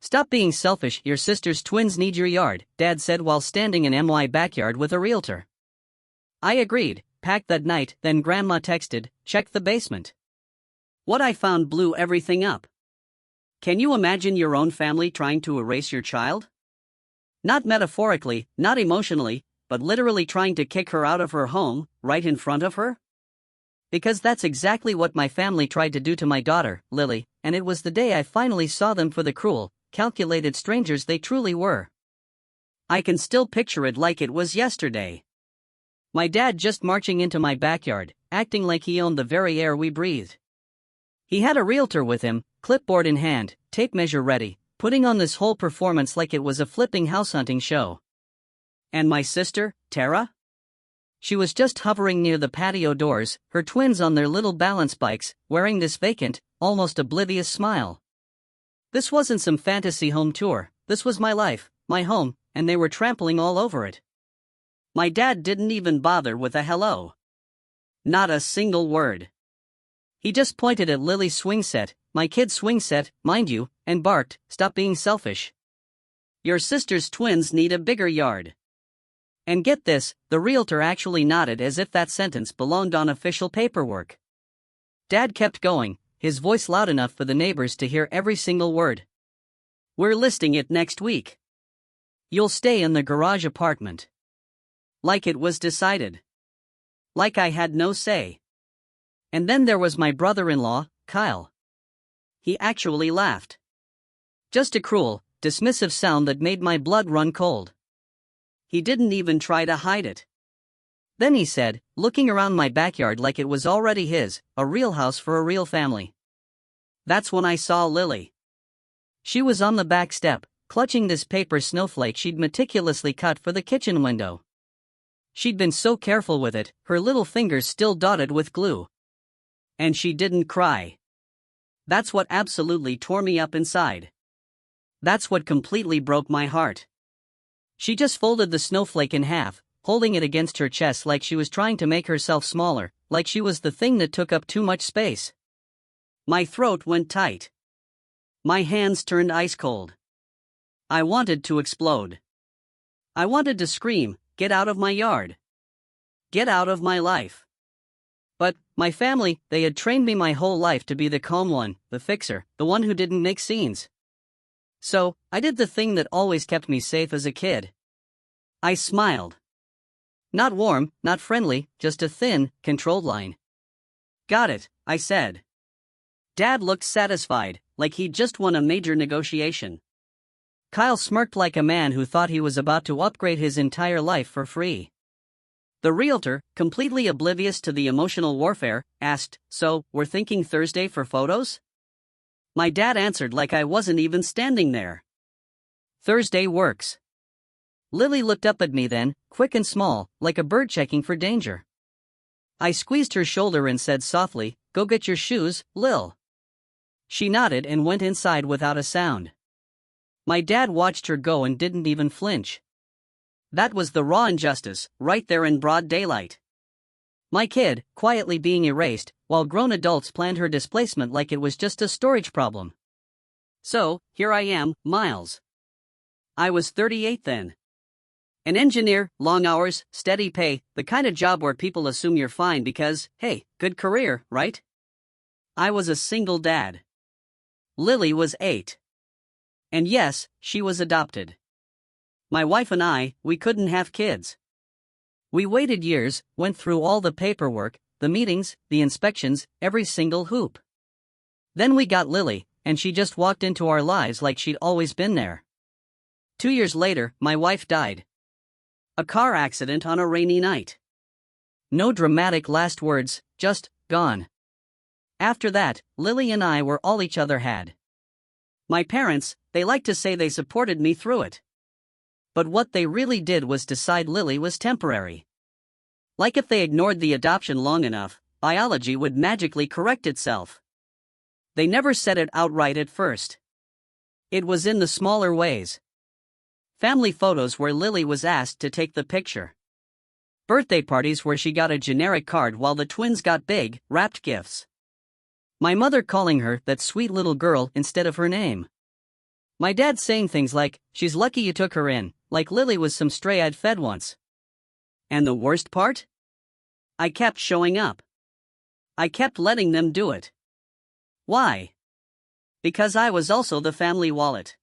Stop being selfish, your sister's twins need your yard, Dad said while standing in my backyard with a realtor. I agreed, packed that night, then Grandma texted, check the basement. What I found blew everything up. Can you imagine your own family trying to erase your child? Not metaphorically, not emotionally, but literally trying to kick her out of her home, right in front of her? Because that's exactly what my family tried to do to my daughter, Lily, and it was the day I finally saw them for the cruel, calculated strangers they truly were. I can still picture it like it was yesterday. My dad just marching into my backyard, acting like he owned the very air we breathed. He had a realtor with him, clipboard in hand, tape measure ready, putting on this whole performance like it was a flipping house hunting show. And my sister, Tara? She was just hovering near the patio doors, her twins on their little balance bikes, wearing this vacant, almost oblivious smile. This wasn't some fantasy home tour, this was my life, my home, and they were trampling all over it. My dad didn't even bother with a hello. Not a single word. He just pointed at Lily's swing set, my kid's swing set, mind you, and barked, stop being selfish. Your sister's twins need a bigger yard. And get this, the realtor actually nodded as if that sentence belonged on official paperwork. Dad kept going, his voice loud enough for the neighbors to hear every single word. We're listing it next week. You'll stay in the garage apartment. Like it was decided. Like I had no say. And then there was my brother-in-law, Kyle. He actually laughed. Just a cruel, dismissive sound that made my blood run cold. He didn't even try to hide it. Then he said, looking around my backyard like it was already his, a real house for a real family. That's when I saw Lily. She was on the back step, clutching this paper snowflake she'd meticulously cut for the kitchen window. She'd been so careful with it, her little fingers still dotted with glue. And she didn't cry. That's what absolutely tore me up inside. That's what completely broke my heart. She just folded the snowflake in half, holding it against her chest like she was trying to make herself smaller, like she was the thing that took up too much space. My throat went tight. My hands turned ice cold. I wanted to explode. I wanted to scream, get out of my yard. Get out of my life. But, my family, they had trained me my whole life to be the calm one, the fixer, the one who didn't make scenes. So, I did the thing that always kept me safe as a kid. I smiled. Not warm, not friendly, just a thin, controlled line. Got it, I said. Dad looked satisfied, like he'd just won a major negotiation. Kyle smirked like a man who thought he was about to upgrade his entire life for free. The realtor, completely oblivious to the emotional warfare, asked, so, we're thinking Thursday for photos? My dad answered like I wasn't even standing there. Thursday works. Lily looked up at me then, quick and small, like a bird checking for danger. I squeezed her shoulder and said softly, go get your shoes, Lil. She nodded and went inside without a sound. My dad watched her go and didn't even flinch. That was the raw injustice, right there in broad daylight. My kid, quietly being erased, while grown adults planned her displacement like it was just a storage problem. So, here I am, Miles. I was 38 then. An engineer, long hours, steady pay, the kind of job where people assume you're fine because, hey, good career, right? I was a single dad. Lily was 8. And yes, she was adopted. My wife and I, we couldn't have kids. We waited years, went through all the paperwork, the meetings, the inspections, every single hoop. Then we got Lily, and she just walked into our lives like she'd always been there. 2 years later, my wife died. A car accident on a rainy night. No dramatic last words, just, gone. After that, Lily and I were all each other had. My parents, they like to say they supported me through it. But what they really did was decide Lily was temporary. Like if they ignored the adoption long enough, biology would magically correct itself. They never said it outright at first. It was in the smaller ways. Family photos where Lily was asked to take the picture. Birthday parties where she got a generic card while the twins got big, wrapped gifts. My mother calling her that sweet little girl instead of her name. My dad saying things like, "She's lucky you took her in," like Lily was some stray I'd fed once. And the worst part? I kept showing up. I kept letting them do it. Why? Because I was also the family wallet.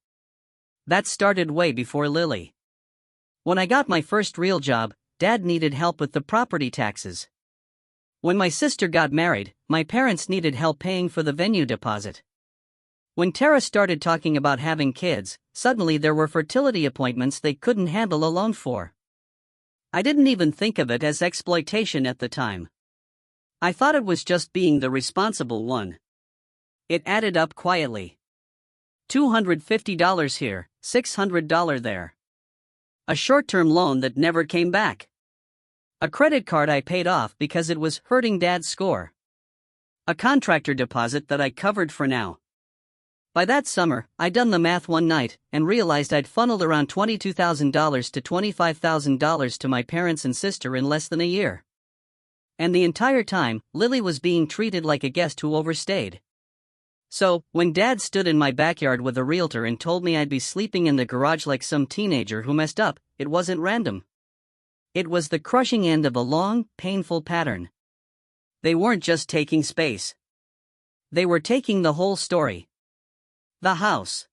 That started way before Lily. When I got my first real job, Dad needed help with the property taxes. When my sister got married, my parents needed help paying for the venue deposit. When Tara started talking about having kids, suddenly there were fertility appointments they couldn't handle a loan for. I didn't even think of it as exploitation at the time. I thought it was just being the responsible one. It added up quietly. $250 here, $600 there. A short-term loan that never came back. A credit card I paid off because it was hurting Dad's score. A contractor deposit that I covered for now. By that summer, I'd done the math one night and realized I'd funneled around $22,000 to $25,000 to my parents and sister in less than a year. And the entire time, Lily was being treated like a guest who overstayed. So, when Dad stood in my backyard with a realtor and told me I'd be sleeping in the garage like some teenager who messed up, it wasn't random. It was the crushing end of a long, painful pattern. They weren't just taking space. They were taking the whole story. The house.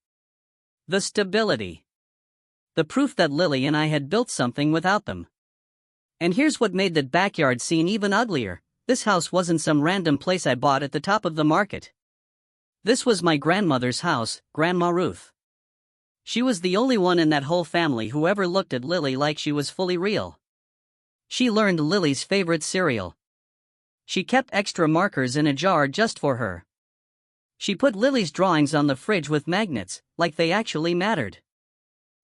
The stability. The proof that Lily and I had built something without them. And here's what made that backyard scene even uglier. This house wasn't some random place I bought at the top of the market. This was my grandmother's house, Grandma Ruth. She was the only one in that whole family who ever looked at Lily like she was fully real. She learned Lily's favorite cereal. She kept extra markers in a jar just for her. She put Lily's drawings on the fridge with magnets, like they actually mattered.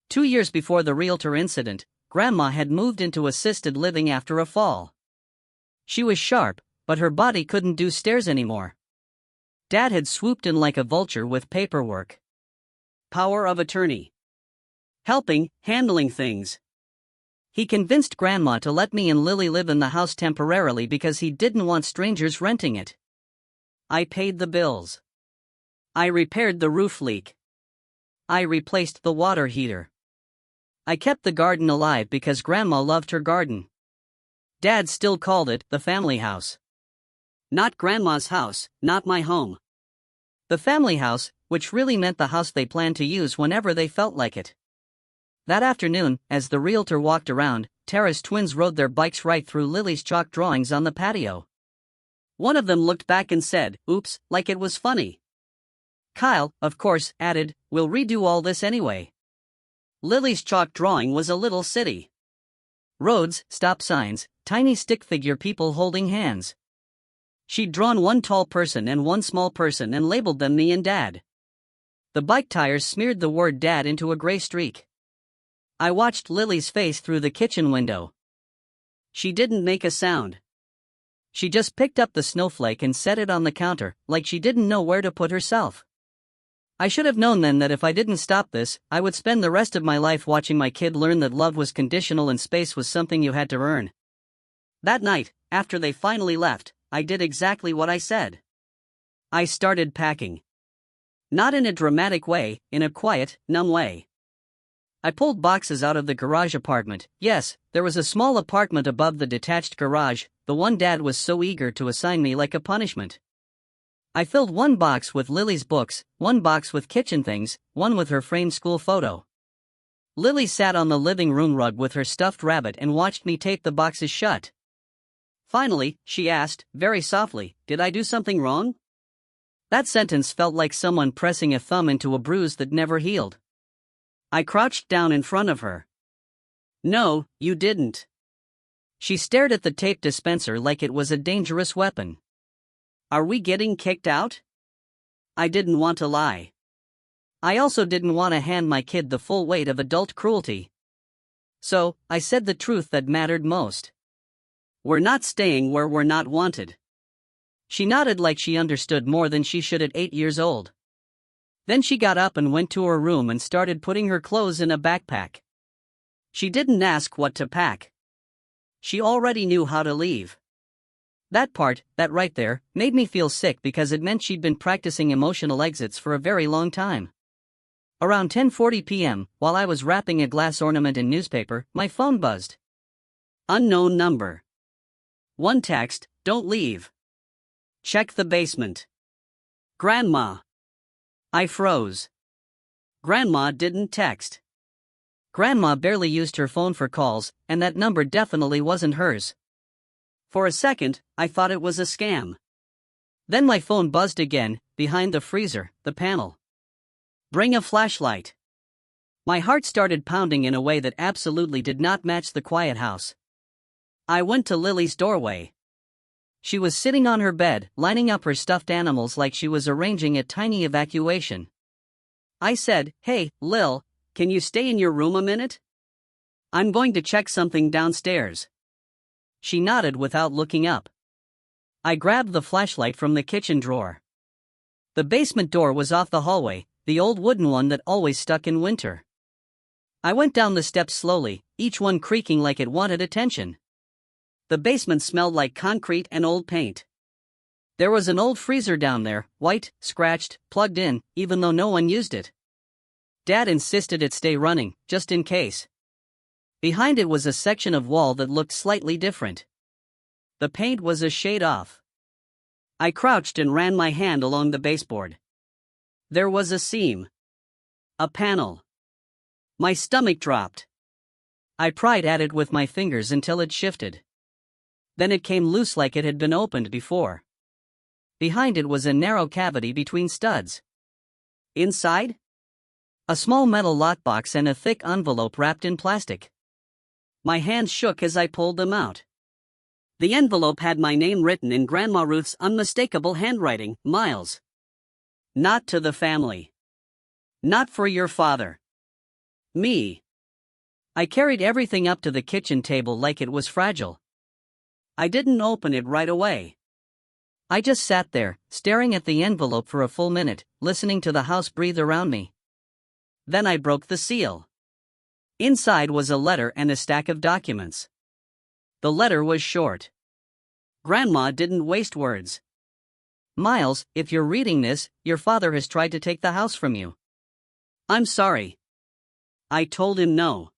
2 years before the realtor incident, Grandma had moved into assisted living after a fall. She was sharp, but her body couldn't do stairs anymore. Dad had swooped in like a vulture with paperwork. Power of attorney. Helping, handling things. He convinced Grandma to let me and Lily live in the house temporarily because he didn't want strangers renting it. I paid the bills. I repaired the roof leak. I replaced the water heater. I kept the garden alive because Grandma loved her garden. Dad still called it the family house. Not Grandma's house, not my home. The family house, which really meant the house they planned to use whenever they felt like it. That afternoon, as the realtor walked around, Tara's twins rode their bikes right through Lily's chalk drawings on the patio. One of them looked back and said, "Oops," like it was funny. Kyle, of course, added, "We'll redo all this anyway." Lily's chalk drawing was a little city. Roads, stop signs, tiny stick figure people holding hands. She'd drawn one tall person and one small person and labeled them me and Dad. The bike tires smeared the word Dad into a gray streak. I watched Lily's face through the kitchen window. She didn't make a sound. She just picked up the snowflake and set it on the counter, like she didn't know where to put herself. I should have known then that if I didn't stop this, I would spend the rest of my life watching my kid learn that love was conditional and space was something you had to earn. That night, after they finally left, I did exactly what I said. I started packing. Not in a dramatic way, in a quiet, numb way. I pulled boxes out of the garage apartment. Yes, there was a small apartment above the detached garage, the one Dad was so eager to assign me like a punishment. I filled one box with Lily's books, one box with kitchen things, one with her framed school photo. Lily sat on the living room rug with her stuffed rabbit and watched me tape the boxes shut. Finally, she asked, very softly, "Did I do something wrong?" That sentence felt like someone pressing a thumb into a bruise that never healed. I crouched down in front of her. "No, you didn't." She stared at the tape dispenser like it was a dangerous weapon. "Are we getting kicked out?" I didn't want to lie. I also didn't want to hand my kid the full weight of adult cruelty. So, I said the truth that mattered most. "We're not staying where we're not wanted." She nodded like she understood more than she should at 8 years old. Then she got up and went to her room and started putting her clothes in a backpack. She didn't ask what to pack. She already knew how to leave. That part, that right there, made me feel sick because it meant she'd been practicing emotional exits for a very long time. Around 10:40 p.m., while I was wrapping a glass ornament in newspaper, my phone buzzed. Unknown number. One text, "Don't leave. Check the basement." Grandma. I froze. Grandma didn't text. Grandma barely used her phone for calls, and that number definitely wasn't hers. For a second, I thought it was a scam. Then my phone buzzed again, behind the freezer, the panel. Bring a flashlight. My heart started pounding in a way that absolutely did not match the quiet house. I went to Lily's doorway. She was sitting on her bed, lining up her stuffed animals like she was arranging a tiny evacuation. I said, "Hey, Lil, can you stay in your room a minute? I'm going to check something downstairs." She nodded without looking up. I grabbed the flashlight from the kitchen drawer. The basement door was off the hallway, the old wooden one that always stuck in winter. I went down the steps slowly, each one creaking like it wanted attention. The basement smelled like concrete and old paint. There was an old freezer down there, white, scratched, plugged in, even though no one used it. Dad insisted it stay running, just in case. Behind it was a section of wall that looked slightly different. The paint was a shade off. I crouched and ran my hand along the baseboard. There was a seam. A panel. My stomach dropped. I pried at it with my fingers until it shifted. Then it came loose like it had been opened before. Behind it was a narrow cavity between studs. Inside? A small metal lockbox and a thick envelope wrapped in plastic. My hands shook as I pulled them out. The envelope had my name written in Grandma Ruth's unmistakable handwriting, Miles. Not to the family. Not for your father. Me. I carried everything up to the kitchen table like it was fragile. I didn't open it right away. I just sat there, staring at the envelope for a full minute, listening to the house breathe around me. Then I broke the seal. Inside was a letter and a stack of documents. The letter was short. Grandma didn't waste words. "Miles, if you're reading this, your father has tried to take the house from you. I'm sorry." I told him no.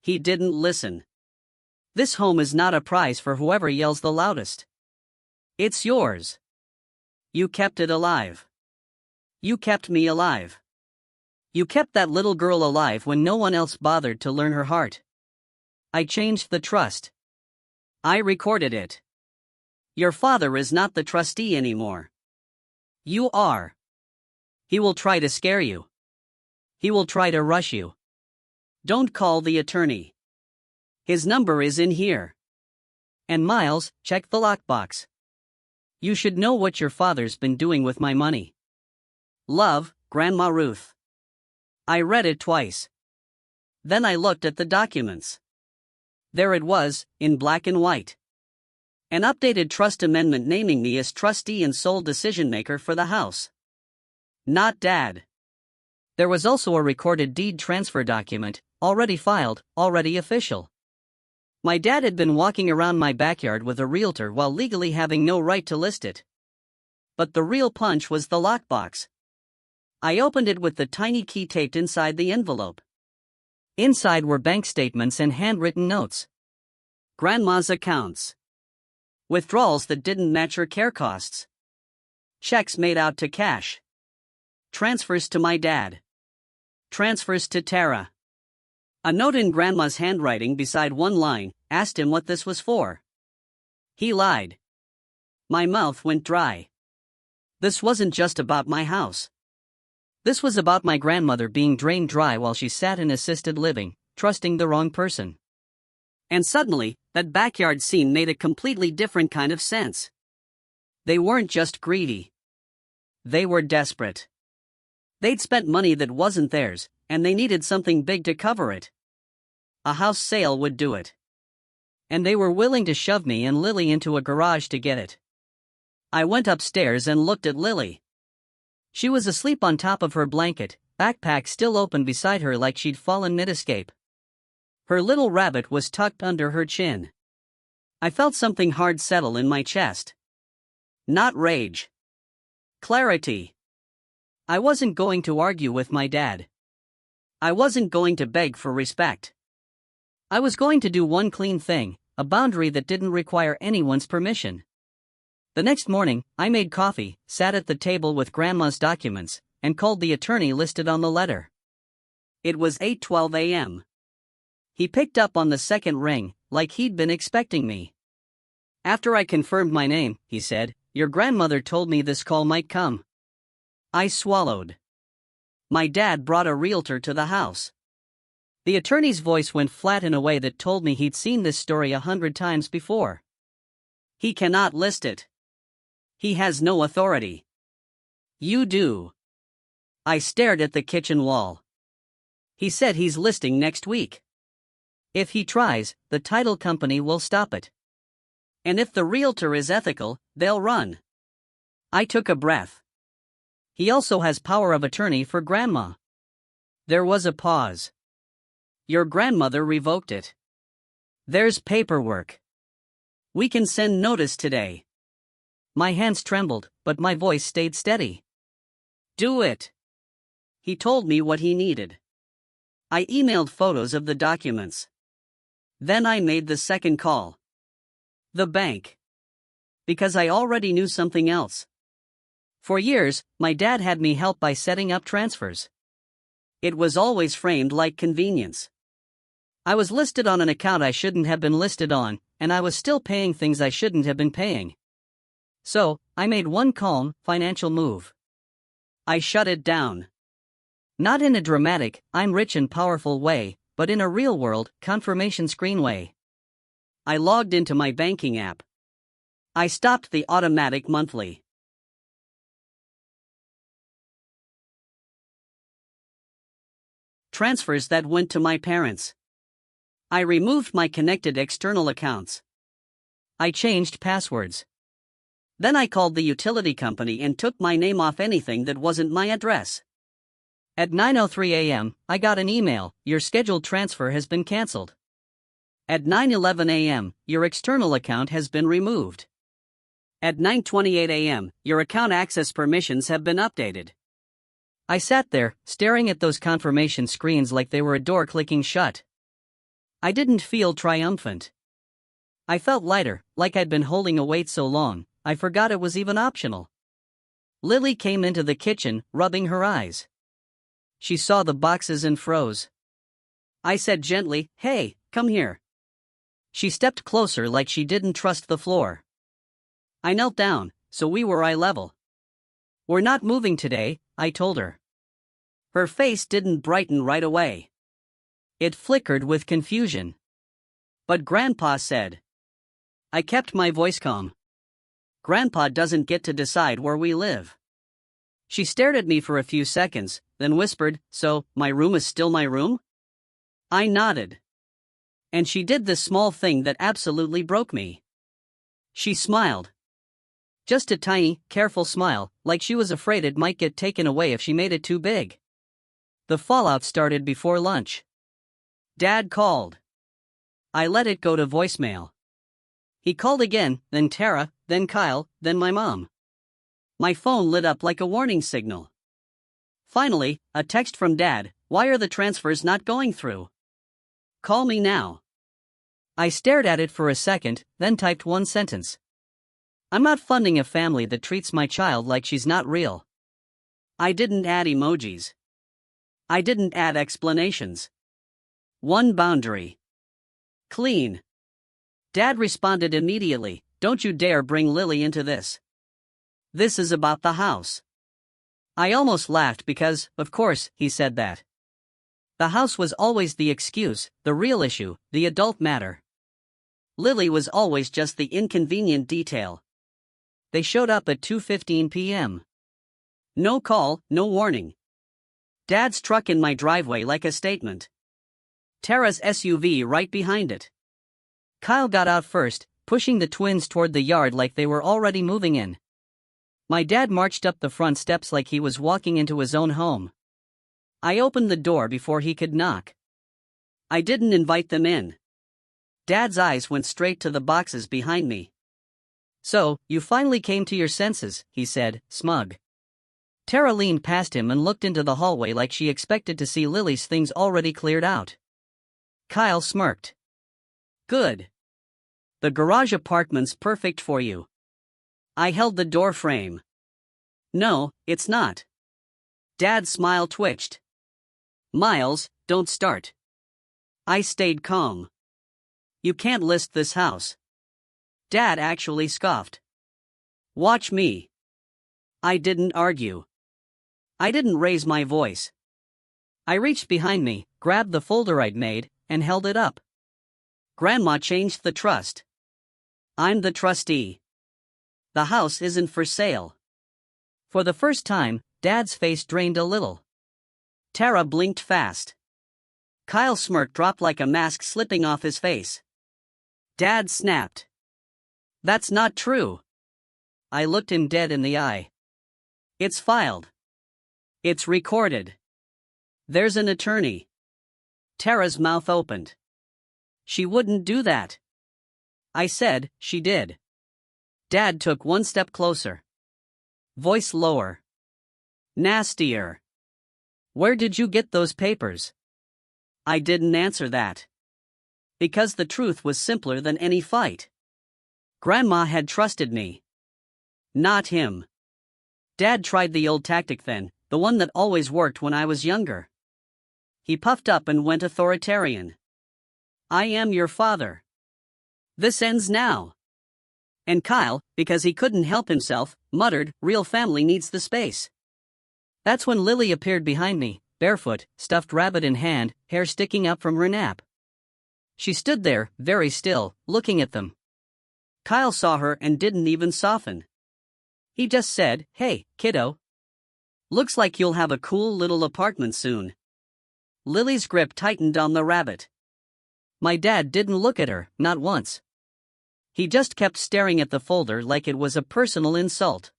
He didn't listen. "This home is not a prize for whoever yells the loudest. It's yours. You kept it alive. You kept me alive. You kept that little girl alive when no one else bothered to learn her heart. I changed the trust. I recorded it. Your father is not the trustee anymore. You are. He will try to scare you. He will try to rush you. Don't call the attorney. His number is in here. And Miles, check the lockbox. You should know what your father's been doing with my money. Love, Grandma Ruth." I read it twice. Then I looked at the documents. There it was, in black and white. An updated trust amendment naming me as trustee and sole decision-maker for the house. Not Dad. There was also a recorded deed transfer document, already filed, already official. My dad had been walking around my backyard with a realtor while legally having no right to list it. But the real punch was the lockbox. I opened it with the tiny key taped inside the envelope. Inside were bank statements and handwritten notes. Grandma's accounts. Withdrawals that didn't match her care costs. Checks made out to cash. Transfers to my dad. Transfers to Tara. A note in Grandma's handwriting beside one line asked him what this was for. He lied. My mouth went dry. This wasn't just about my house. This was about my grandmother being drained dry while she sat in assisted living, trusting the wrong person. And suddenly, that backyard scene made a completely different kind of sense. They weren't just greedy. They were desperate. They'd spent money that wasn't theirs, and they needed something big to cover it. A house sale would do it. And they were willing to shove me and Lily into a garage to get it. I went upstairs and looked at Lily. She was asleep on top of her blanket, backpack still open beside her like she'd fallen mid-escape. Her little rabbit was tucked under her chin. I felt something hard settle in my chest. Not rage. Clarity. I wasn't going to argue with my dad. I wasn't going to beg for respect. I was going to do one clean thing, a boundary that didn't require anyone's permission. The next morning, I made coffee, sat at the table with Grandma's documents, and called the attorney listed on the letter. It was 8:12 a.m. He picked up on the second ring, like he'd been expecting me. After I confirmed my name, he said, "Your grandmother told me this call might come." I swallowed. My dad brought a realtor to the house. The attorney's voice went flat in a way that told me he'd seen this story 100 times before. "He cannot list it. He has no authority." "You do." I stared at the kitchen wall. "He said he's listing next week. If he tries, the title company will stop it. And if the realtor is ethical, they'll run." I took a breath. "He also has power of attorney for Grandma." There was a pause. "Your grandmother revoked it. There's paperwork. We can send notice today." My hands trembled, but my voice stayed steady. "Do it." He told me what he needed. I emailed photos of the documents. Then I made the second call. The bank. Because I already knew something else. For years, my dad had me help by setting up transfers. It was always framed like convenience. I was listed on an account I shouldn't have been listed on, and I was still paying things I shouldn't have been paying. So, I made one calm, financial move. I shut it down. Not in a dramatic, I'm rich and powerful way, but in a real-world, confirmation screen way. I logged into my banking app. I stopped the automatic monthly transfers that went to my parents. I removed my connected external accounts. I changed passwords. Then I called the utility company and took my name off anything that wasn't my address. At 9:03 a.m., I got an email, "Your scheduled transfer has been canceled." At 9:11 a.m., "Your external account has been removed." At 9:28 a.m., "Your account access permissions have been updated." I sat there, staring at those confirmation screens like they were a door clicking shut. I didn't feel triumphant. I felt lighter, like I'd been holding a weight so long, I forgot it was even optional. Lily came into the kitchen, rubbing her eyes. She saw the boxes and froze. I said gently, "Hey, come here." She stepped closer like she didn't trust the floor. I knelt down, so we were eye level. "We're not moving today," I told her. Her face didn't brighten right away. It flickered with confusion. "But Grandpa said." I kept my voice calm. "Grandpa doesn't get to decide where we live." She stared at me for a few seconds, then whispered, "So, my room is still my room?" I nodded. And she did this small thing that absolutely broke me. She smiled. Just a tiny, careful smile, like she was afraid it might get taken away if she made it too big. The fallout started before lunch. Dad called. I let it go to voicemail. He called again, then Tara, then Kyle, then my mom. My phone lit up like a warning signal. Finally, a text from Dad, "Why are the transfers not going through? Call me now." I stared at it for a second, then typed one sentence. "I'm not funding a family that treats my child like she's not real." I didn't add emojis. I didn't add explanations. One boundary. Clean. Dad responded immediately, "Don't you dare bring Lily into this. This is about the house." I almost laughed because, of course, he said that. The house was always the excuse, the real issue, the adult matter. Lily was always just the inconvenient detail. They showed up at 2:15 p.m. No call, no warning. Dad's truck in my driveway like a statement. Tara's SUV right behind it. Kyle got out first, pushing the twins toward the yard like they were already moving in. My dad marched up the front steps like he was walking into his own home. I opened the door before he could knock. I didn't invite them in. Dad's eyes went straight to the boxes behind me. "So, you finally came to your senses," he said, smug. Tara leaned past him and looked into the hallway like she expected to see Lily's things already cleared out. Kyle smirked. Good. The garage apartment's perfect for you. I held the door frame. No, it's not. Dad's smile twitched. Miles, don't start. I stayed calm. You can't list this house. Dad actually scoffed. Watch me. I didn't argue. I didn't raise my voice. I reached behind me, grabbed the folder I'd made, and held it up. Grandma changed the trust. I'm the trustee. The house isn't for sale. For the first time, Dad's face drained a little. Tara blinked fast. Kyle's smirk dropped like a mask slipping off his face. Dad snapped. That's not true. I looked him dead in the eye. It's filed. It's recorded. There's an attorney. Tara's mouth opened. She wouldn't do that. I said she did. Dad took one step closer. Voice lower. Nastier. Where did you get those papers? I didn't answer that. Because the truth was simpler than any fight. Grandma had trusted me. Not him. Dad tried the old tactic then, the one that always worked when I was younger. He puffed up and went authoritarian. I am your father. This ends now. And Kyle, because he couldn't help himself, muttered, real family needs the space. That's when Lily appeared behind me, barefoot, stuffed rabbit in hand, hair sticking up from her nap. She stood there, very still, looking at them. Kyle saw her and didn't even soften. He just said, hey, kiddo. Looks like you'll have a cool little apartment soon. Lily's grip tightened on the rabbit. My dad didn't look at her, not once. He just kept staring at the folder like it was a personal insult.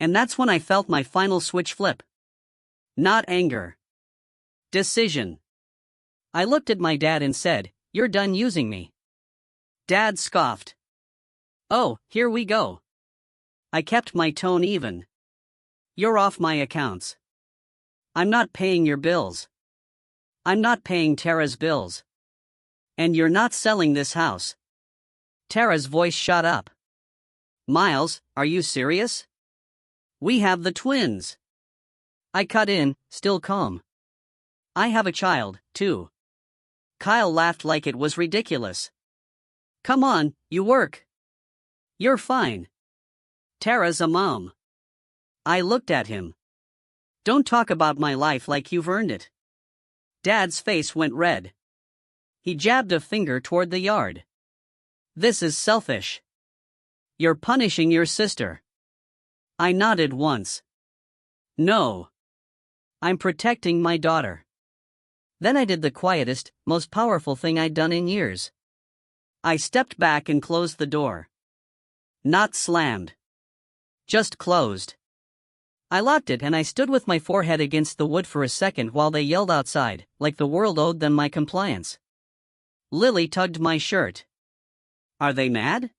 And that's when I felt my final switch flip. Not anger. Decision. I looked at my dad and said, you're done using me. Dad scoffed. Oh, here we go. I kept my tone even. You're off my accounts. I'm not paying your bills. I'm not paying Tara's bills. And you're not selling this house. Tara's voice shot up. Miles, are you serious? We have the twins. I cut in, still calm. I have a child, too. Kyle laughed like it was ridiculous. Come on, you work. You're fine. Tara's a mom. I looked at him. Don't talk about my life like you've earned it. Dad's face went red. He jabbed a finger toward the yard. This is selfish. You're punishing your sister. I nodded once. No. I'm protecting my daughter. Then I did the quietest, most powerful thing I'd done in years. I stepped back and closed the door. Not slammed. Just closed. I locked it and I stood with my forehead against the wood for a second while they yelled outside, like the world owed them my compliance. Lily tugged my shirt. Are they mad?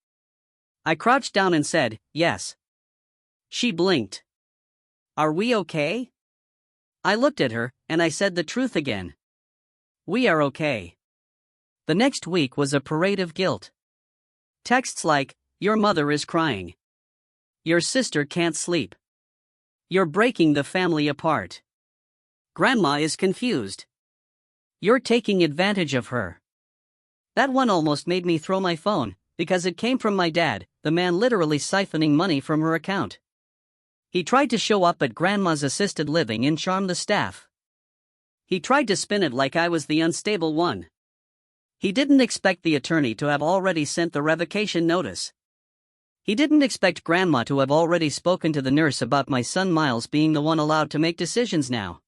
I crouched down and said, yes. She blinked. Are we okay? I looked at her, and I said the truth again. We are okay. The next week was a parade of guilt. Texts like, your mother is crying. Your sister can't sleep. You're breaking the family apart. Grandma is confused. You're taking advantage of her. That one almost made me throw my phone, because it came from my dad, the man literally siphoning money from her account. He tried to show up at Grandma's assisted living and charm the staff. He tried to spin it like I was the unstable one. He didn't expect the attorney to have already sent the revocation notice. He didn't expect Grandma to have already spoken to the nurse about my son Miles being the one allowed to make decisions now.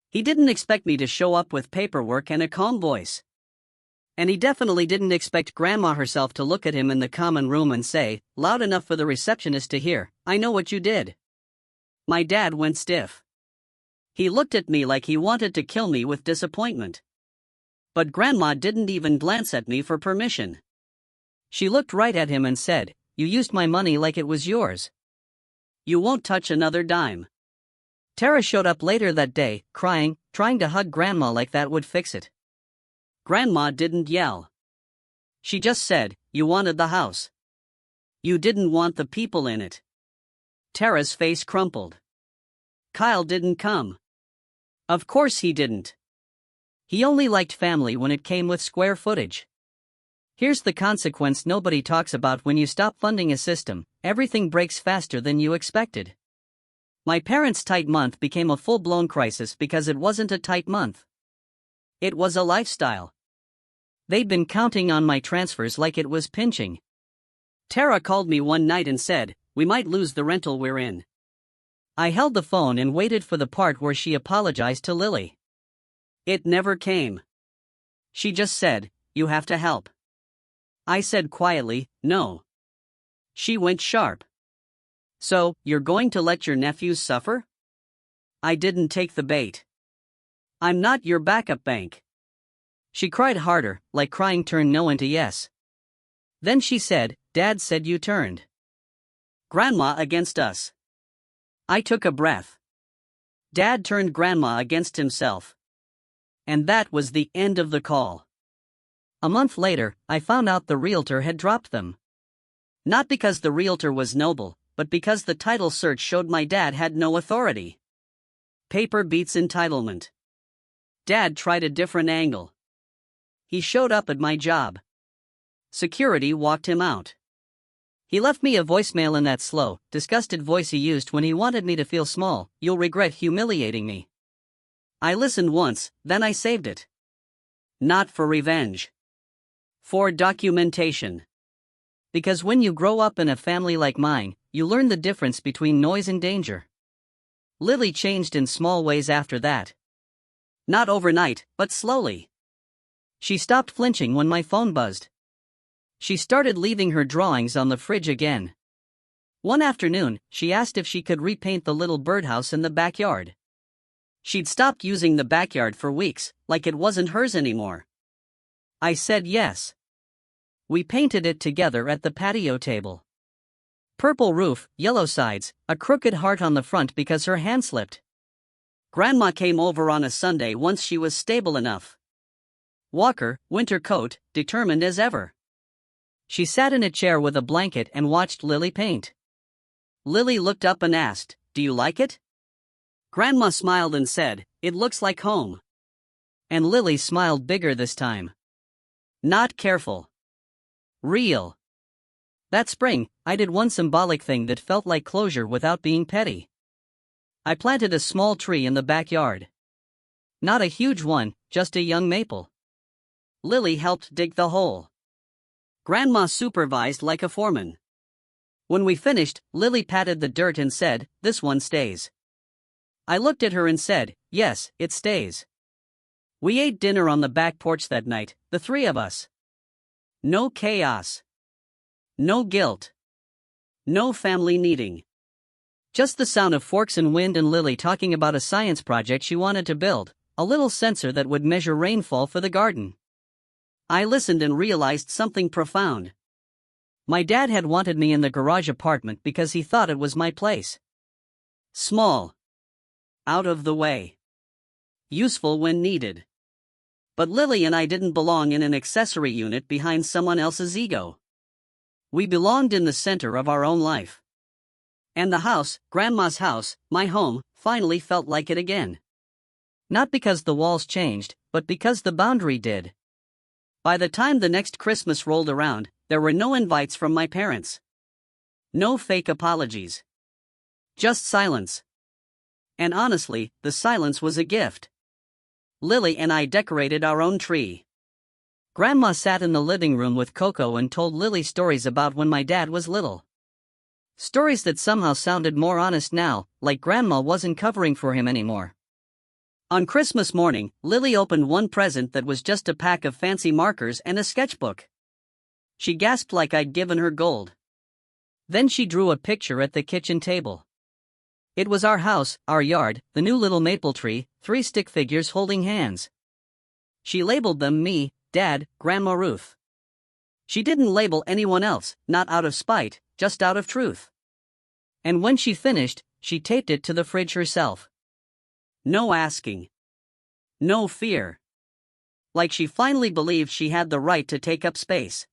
He didn't expect me to show up with paperwork and a calm voice. And he definitely didn't expect Grandma herself to look at him in the common room and say, loud enough for the receptionist to hear, I know what you did. My dad went stiff. He looked at me like he wanted to kill me with disappointment. But Grandma didn't even glance at me for permission. She looked right at him and said, you used my money like it was yours. You won't touch another dime. Tara showed up later that day, crying, trying to hug Grandma like that would fix it. Grandma didn't yell. She just said, "You wanted the house. You didn't want the people in it." Tara's face crumpled. Kyle didn't come. Of course he didn't. He only liked family when it came with square footage. Here's the consequence nobody talks about when you stop funding a system: everything breaks faster than you expected. My parents' tight month became a full-blown crisis because it wasn't a tight month. It was a lifestyle. They'd been counting on my transfers like it was pinching. Tara called me one night and said, "We might lose the rental we're in." I held the phone and waited for the part where she apologized to Lily. It never came. She just said, "You have to help." I said quietly, "No." She went sharp. "So, you're going to let your nephews suffer?" I didn't take the bait. "I'm not your backup bank." She cried harder, like crying turned no into yes. Then she said, "Dad said you turned Grandma against us." I took a breath. Dad turned Grandma against himself. And that was the end of the call. A month later, I found out the Realtor had dropped them. Not because the Realtor was noble, but because the title search showed my dad had no authority. Paper beats entitlement. Dad tried a different angle. He showed up at my job. Security walked him out. He left me a voicemail in that slow, disgusted voice he used when he wanted me to feel small. "You'll regret humiliating me." I listened once, then I saved it. Not for revenge. For documentation. Because when you grow up in a family like mine, you learn the difference between noise and danger. Lily changed in small ways after that. Not overnight, but slowly. She stopped flinching when my phone buzzed. She started leaving her drawings on the fridge again. One afternoon, she asked if she could repaint the little birdhouse in the backyard. She'd stopped using the backyard for weeks, like it wasn't hers anymore. I said yes. We painted it together at the patio table. Purple roof, yellow sides, a crooked heart on the front because her hand slipped. Grandma came over on a Sunday once she was stable enough. Walker, winter coat, determined as ever. She sat in a chair with a blanket and watched Lily paint. Lily looked up and asked, "Do you like it?" Grandma smiled and said, "It looks like home." And Lily smiled bigger this time. Not careful. Real. That spring, I did one symbolic thing that felt like closure without being petty. I planted a small tree in the backyard. Not a huge one, just a young maple. Lily helped dig the hole. Grandma supervised like a foreman. When we finished, Lily patted the dirt and said, "This one stays." I looked at her and said, "Yes, it stays." We ate dinner on the back porch that night, the three of us. No chaos. No guilt. No family needing. Just the sound of forks and wind and Lily talking about a science project she wanted to build, a little sensor that would measure rainfall for the garden. I listened and realized something profound. My dad had wanted me in the garage apartment because he thought it was my place. Small. Out of the way. Useful when needed. But Lily and I didn't belong in an accessory unit behind someone else's ego. We belonged in the center of our own life. And the house, Grandma's house, my home, finally felt like it again. Not because the walls changed, but because the boundary did. By the time the next Christmas rolled around, there were no invites from my parents. No fake apologies. Just silence. And honestly, the silence was a gift. Lily and I decorated our own tree. Grandma sat in the living room with Coco and told Lily stories about when my dad was little. Stories that somehow sounded more honest now, like Grandma wasn't covering for him anymore. On Christmas morning, Lily opened one present that was just a pack of fancy markers and a sketchbook. She gasped like I'd given her gold. Then she drew a picture at the kitchen table. It was our house, our yard, the new little maple tree, 3 stick figures holding hands. She labeled them me, Dad, Grandma Ruth. She didn't label anyone else, not out of spite, just out of truth. And when she finished, she taped it to the fridge herself. No asking. No fear. Like she finally believed she had the right to take up space.